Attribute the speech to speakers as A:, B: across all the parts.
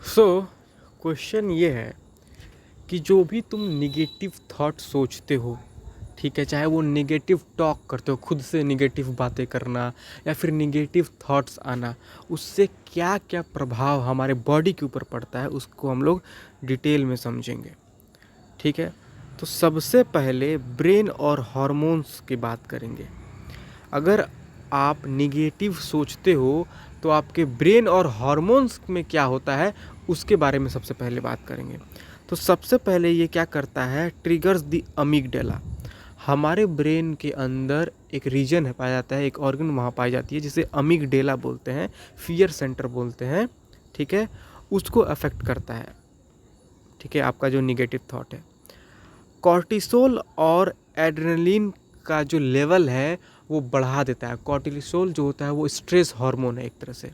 A: So question ये है कि जो भी तुम निगेटिव थॉट सोचते हो, ठीक है, चाहे वो निगेटिव टॉक करते हो, खुद से निगेटिव बातें करना या फिर निगेटिव थॉट्स आना, उससे क्या क्या प्रभाव हमारे बॉडी के ऊपर पड़ता है उसको हम लोग डिटेल में समझेंगे। ठीक है, तो सबसे पहले ब्रेन और हॉर्मोन्स की बात करेंगे। अगर आप निगेटिव सोचते हो तो आपके ब्रेन और हॉर्मोन्स में क्या होता है उसके बारे में सबसे पहले बात करेंगे। तो सबसे पहले ये क्या करता है, ट्रिगर्स द अमिगडाला। हमारे ब्रेन के अंदर एक रीजन है पाया जाता है, एक ऑर्गन वहाँ पाई जाती है जिसे अमिगडाला बोलते हैं, फियर सेंटर बोलते हैं। ठीक है, उसको अफेक्ट करता है। ठीक है, आपका जो निगेटिव थॉट है, कॉर्टिसोल और एड्रेनलिन का जो लेवल है वो बढ़ा देता है। कॉर्टिसोल जो होता है वो स्ट्रेस हार्मोन है एक तरह से।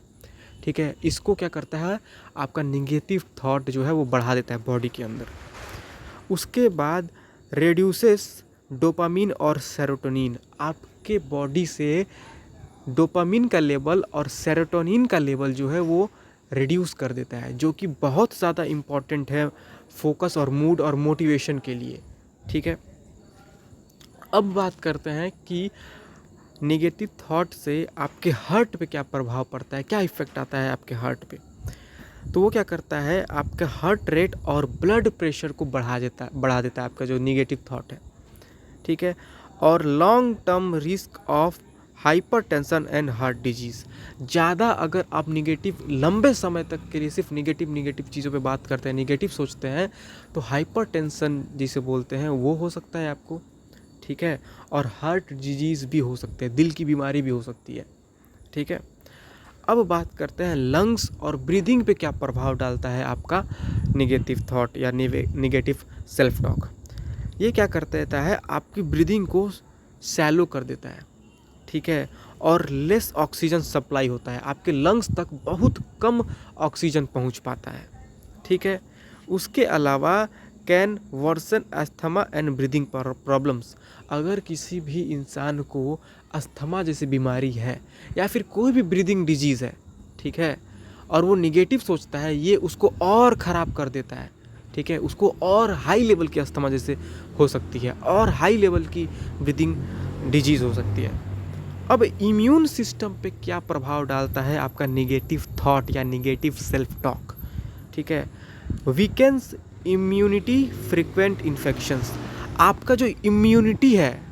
A: ठीक है, इसको क्या करता है, आपका निगेटिव थॉट जो है वो बढ़ा देता है बॉडी के अंदर। उसके बाद रेड्यूसेस डोपामिन और सेरोटोनिन। आपके बॉडी से डोपामिन का लेवल और सेरोटोनिन का लेवल जो है वो रिड्यूस कर देता है, जो कि बहुत ज़्यादा इम्पॉर्टेंट है फोकस और मूड और मोटिवेशन के लिए। ठीक है, अब बात करते हैं कि नेगेटिव थॉट से आपके हार्ट पे क्या प्रभाव पड़ता है, क्या इफ़ेक्ट आता है आपके हार्ट पे। तो वो क्या करता है, आपका हार्ट रेट और ब्लड प्रेशर को बढ़ा देता है आपका जो निगेटिव थॉट है। ठीक है, और long term risk of hypertension and heart disease. ज़्यादा अगर आप निगेटिव लंबे समय तक के लिए सिर्फ निगेटिव चीज़ों पे बात करते हैं, निगेटिव सोचते हैं, तो हाइपरटेंशन जिसे बोलते हैं वो हो सकता है आपको। ठीक है, और हार्ट डिजीज़ भी हो सकते हैं, दिल की बीमारी भी हो सकती है। ठीक है, अब बात करते हैं लंग्स और ब्रीदिंग पे क्या प्रभाव डालता है आपका निगेटिव थॉट या निगेटिव सेल्फ टॉक। ये क्या कर देता है, आपकी ब्रीदिंग को सैलो कर देता है। ठीक है, और लेस ऑक्सीजन सप्लाई होता है, आपके लंग्स तक बहुत कम ऑक्सीजन पहुंच पाता है। ठीक है, उसके अलावा कैन वर्सन अस्थमा एंड ब्रीदिंग प्रॉब्लम्स। अगर किसी भी इंसान को अस्थमा जैसी बीमारी है या फिर कोई भी ब्रीदिंग डिजीज़ है, ठीक है, और वो निगेटिव सोचता है, ये उसको और ख़राब कर देता है। ठीक है, उसको और हाई लेवल की अस्थमा जैसे हो सकती है, और हाई लेवल की ब्रीदिंग डिजीज़ हो सकती है। अब इम्यून सिस्टम पे क्या प्रभाव डालता है आपका निगेटिव थॉट या निगेटिव सेल्फ टॉक। ठीक है, वीकेंस इम्यूनिटी, फ्रिक्वेंट इन्फेक्शंस। आपका जो इम्यूनिटी है,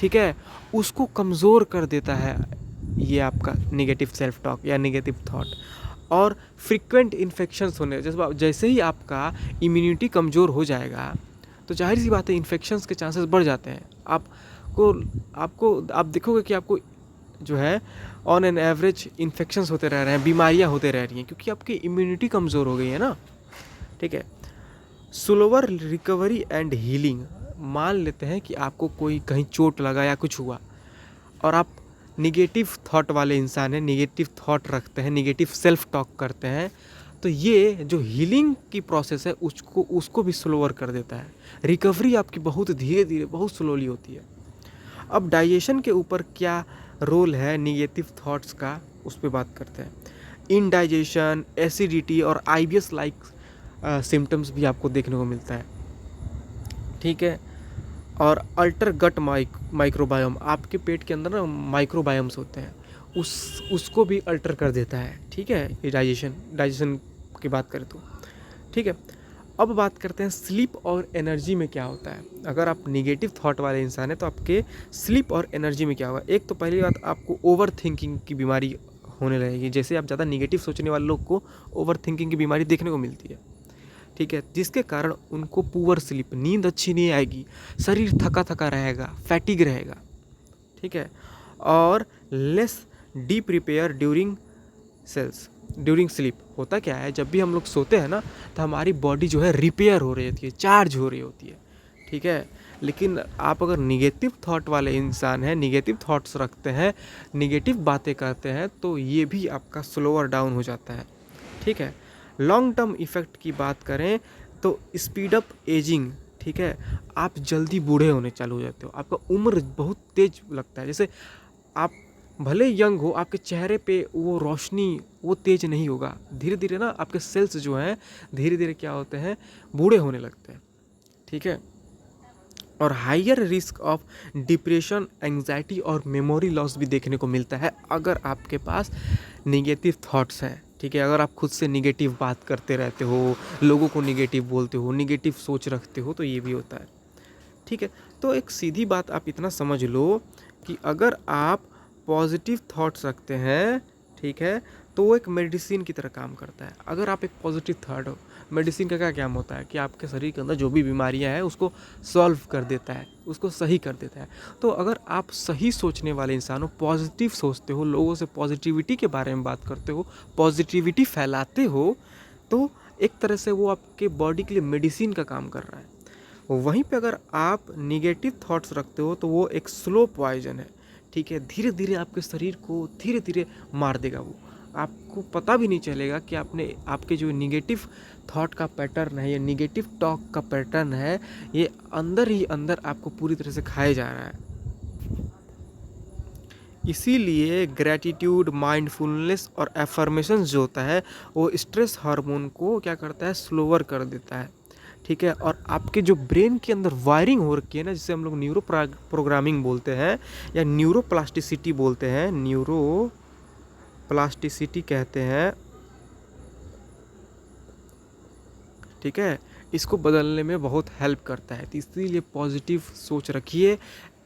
A: ठीक है, उसको कमज़ोर कर देता है ये आपका निगेटिव सेल्फ टॉक या निगेटिव थॉट। और फ्रिक्वेंट इन्फेक्शंस होने, जैसे ही आपका इम्यूनिटी कमज़ोर हो जाएगा तो जाहिर सी बात है इन्फेक्शंस के चांसेस बढ़ जाते हैं। आप देखोगे कि आपको जो है ऑन एन एवरेज इन्फेक्शंस होते रह रहे हैं, बीमारियां होते रह रही हैं, क्योंकि आपकी इम्यूनिटी कमज़ोर हो गई है ना। ठीक है, स्लोअर रिकवरी एंड हीलिंग। मान लेते हैं कि आपको कोई कहीं चोट लगा या कुछ हुआ और आप निगेटिव थॉट वाले इंसान हैं, निगेटिव थॉट रखते हैं, निगेटिव सेल्फ टॉक करते हैं, तो ये जो हीलिंग की प्रोसेस है उसको भी स्लोअर कर देता है। रिकवरी आपकी बहुत धीरे धीरे, बहुत स्लोली होती है। अब डाइजेशन के ऊपर क्या रोल है निगेटिव थॉट्स का, उस पर बात करते हैं। इनडाइजेशन, एसिडिटी और आईबीएस लाइक सिम्टम्स भी आपको देखने को मिलता है। ठीक है, और अल्टर गट माइक्रोबायोम, आपके पेट के अंदर ना माइक्रोबायोम्स होते हैं, उसको भी अल्टर कर देता है। ठीक है, ये डाइजेशन की बात करें तो। ठीक है, अब बात करते हैं स्लीप और एनर्जी में क्या होता है। अगर आप निगेटिव थॉट वाले इंसान हैं तो आपके स्लीप और एनर्जी में क्या होगा। एक तो पहली बात, आपको ओवर थिंकिंग की बीमारी होने लगेगी। जैसे आप ज़्यादा निगेटिव सोचने वाले लोग को ओवर थिंकिंग की बीमारी देखने को मिलती है। ठीक है, जिसके कारण उनको पुअर स्लीप, नींद अच्छी नहीं आएगी, शरीर थका थका रहेगा, फैटिग रहेगा। ठीक है, और less deep repair during sleep. होता क्या है, जब भी हम लोग सोते हैं ना तो हमारी बॉडी जो है रिपेयर हो रही होती है, चार्ज हो रही होती है। ठीक है, लेकिन आप अगर निगेटिव थॉट वाले इंसान हैं, निगेटिव थॉट्स रखते हैं, निगेटिव बातें करते हैं, तो ये भी आपका स्लोअर डाउन हो जाता है। ठीक है, लॉन्ग टर्म इफ़ेक्ट की बात करें तो स्पीड अप एजिंग। ठीक है, आप जल्दी बूढ़े होने चालू हो जाते हो, आपका उम्र बहुत तेज लगता है। जैसे आप भले यंग हो, आपके चेहरे पे वो रोशनी वो तेज नहीं होगा। धीरे धीरे ना आपके सेल्स जो हैं धीरे धीरे क्या होते हैं, बूढ़े होने लगते हैं। ठीक है। और higher risk of depression, anxiety और मेमोरी लॉस भी देखने को मिलता है अगर आपके पास निगेटिव थॉट्स हैं। ठीक है। अगर आप खुद से निगेटिव बात करते रहते हो, लोगों को निगेटिव बोलते हो, निगेटिव सोच रखते हो, तो ये भी होता है। ठीक है। तो एक सीधी बात आप इतना समझ लो कि अगर आप पॉजिटिव थॉट्स रखते हैं, ठीक है, तो वो एक मेडिसिन की तरह काम करता है। अगर आप एक पॉजिटिव थॉट हो, मेडिसिन का क्या काम होता है कि आपके शरीर के अंदर जो भी बीमारियां हैं उसको सॉल्व कर देता है, उसको सही कर देता है। तो अगर आप सही सोचने वाले इंसान हो, पॉजिटिव सोचते हो, लोगों से पॉजिटिविटी के बारे में बात करते हो, पॉजिटिविटी फैलाते हो, तो एक तरह से वो आपके बॉडी के लिए मेडिसिन का काम कर रहा है। वहीं पे अगर आप निगेटिव थॉट्स रखते हो तो वो एक स्लो पॉइजन है। ठीक है। धीरे धीरे आपके शरीर को धीरे धीरे मार देगा। वो आपको पता भी नहीं चलेगा कि आपने आपके जो निगेटिव थॉट का पैटर्न है या निगेटिव टॉक का पैटर्न है, ये अंदर ही अंदर आपको पूरी तरह से खाए जा रहा है। इसीलिए ग्रैटिट्यूड, माइंडफुलनेस और एफर्मेशन जो होता है वो स्ट्रेस हार्मोन को क्या करता है, स्लोअर कर देता है। ठीक है। और आपके जो ब्रेन के अंदर वायरिंग हो रखी है ना, जिसे हम लोग न्यूरो प्रोग्रामिंग बोलते हैं या न्यूरो प्लास्टिसिटी बोलते हैं, न्यूरो प्लास्टिसिटी कहते हैं। ठीक है। इसको बदलने में बहुत हेल्प करता है। तो इसीलिए पॉजिटिव सोच रखिए,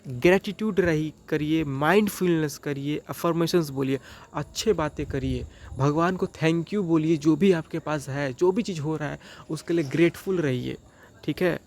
A: ग्रेटिट्यूड रही करिए, माइंडफुलनेस करिए, अफर्मेशंस बोलिए, अच्छे बातें करिए, भगवान को थैंक यू बोलिए, जो भी आपके पास है, जो भी चीज़ हो रहा है उसके लिए ग्रेटफुल रहिए। ठीक है।